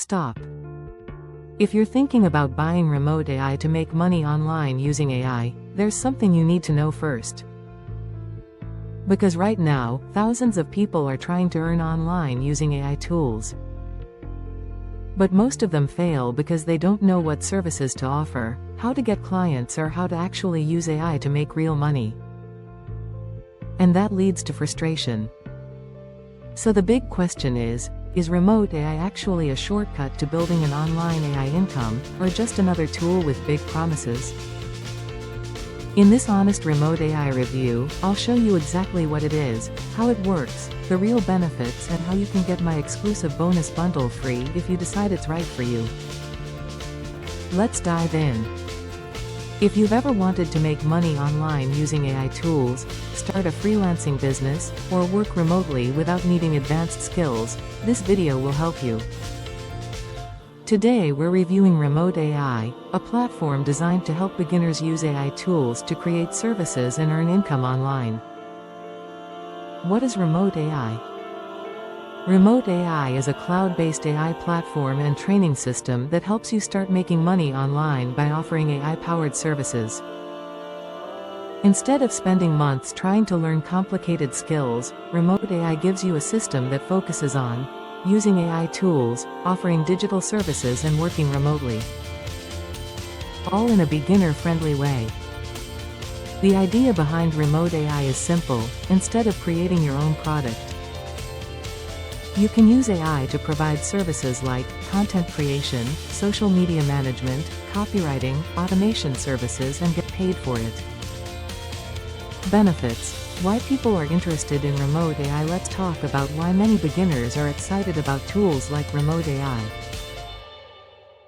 stop. If you're thinking about buying remote AI to make money online using AI, there's something you need to know first. Because right now, thousands of people are trying to earn online using AI tools. But most of them fail because they don't know what services to offer, how to get clients, or how to actually use AI to make real money. And that leads to frustration. So the big question is remote AI actually a shortcut to building an online AI income, or just another tool with big promises? In this honest remote AI review, I'll show you exactly what it is, how it works, the real benefits, and how you can get my exclusive bonus bundle free if you decide it's right for you. Let's dive in. If you've ever wanted to make money online using AI tools, start a freelancing business, or work remotely without needing advanced skills, this video will help you. Today we're reviewing RemoteAI, a platform designed to help beginners use AI tools to create services and earn income online. What is RemoteAI? RemoteAI is a cloud-based AI platform and training system that helps you start making money online by offering AI-powered services. Instead of spending months trying to learn complicated skills, RemoteAI gives you a system that focuses on using AI tools, offering digital services, and working remotely. All in a beginner-friendly way. The idea behind RemoteAI is simple. Instead of creating your own product, you can use AI to provide services like content creation, social media management, copywriting, automation services, and get paid for it. Benefits. Why people are interested in RemoteAI. Let's talk about why many beginners are excited about tools like RemoteAI.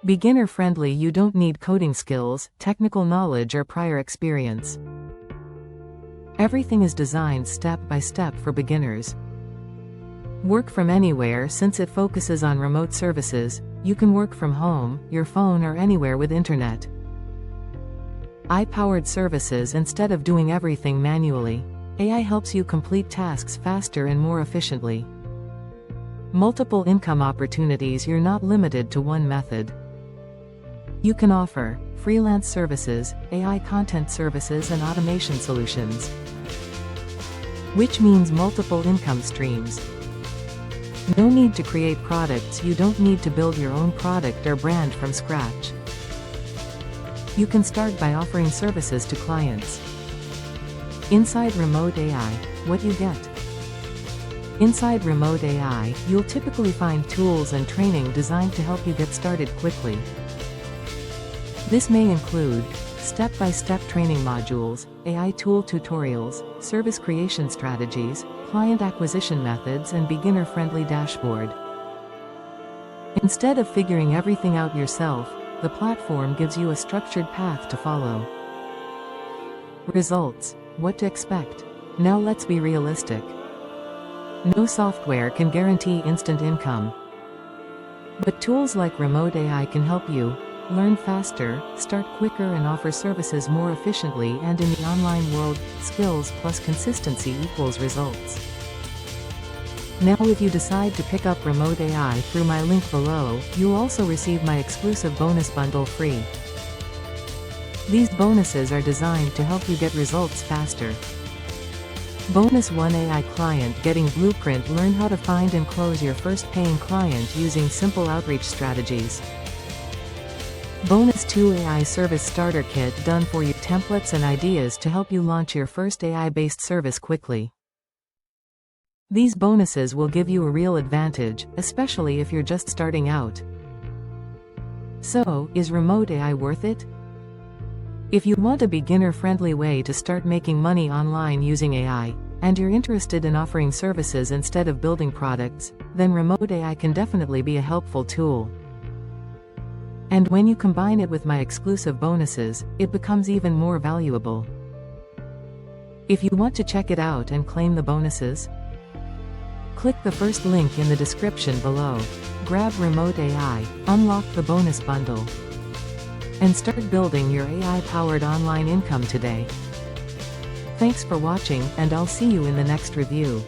Beginner-friendly. You don't need coding skills, technical knowledge, or prior experience. Everything is designed step by step for beginners. Work from anywhere. Since it focuses on remote services, you can work from home, your phone, or anywhere with internet. AI-powered services. Instead of doing everything manually, AI helps you complete tasks faster and more efficiently. Multiple income opportunities. You're not limited to one method. You can offer freelance services, AI content services, and automation solutions, which means multiple income streams. No need to create products. You don't need to build your own product or brand from scratch. You can start by offering services to clients. Inside RemoteAI, what you get. Inside RemoteAI, you'll typically find tools and training designed to help you get started quickly. This may include step-by-step training modules, AI tool tutorials, service creation strategies, client acquisition methods, and beginner-friendly dashboard. Instead of figuring everything out yourself, the platform gives you a structured path to follow. Results. What to expect. Now let's be realistic. No software can guarantee instant income. But tools like RemoteAI can help you learn faster, start quicker, and offer services more efficiently. And in the online world, skills plus consistency equals results. Now if you decide to pick up RemoteAI through my link below, you'll also receive my exclusive bonus bundle free. These bonuses are designed to help you get results faster. Bonus 1: AI client getting blueprint. Learn how to find and close your first paying client using simple outreach strategies. Bonus 2: AI service starter kit. Done for you templates and ideas to help you launch your first AI-based service quickly. These bonuses will give you a real advantage, especially if you're just starting out. So, is RemoteAI worth it? If you want a beginner-friendly way to start making money online using AI, and you're interested in offering services instead of building products, then RemoteAI can definitely be a helpful tool. And when you combine it with my exclusive bonuses, it becomes even more valuable. If you want to check it out and claim the bonuses, click the first link in the description below. Grab RemoteAI, unlock the bonus bundle, and start building your AI-powered online income today. Thanks for watching, and I'll see you in the next review.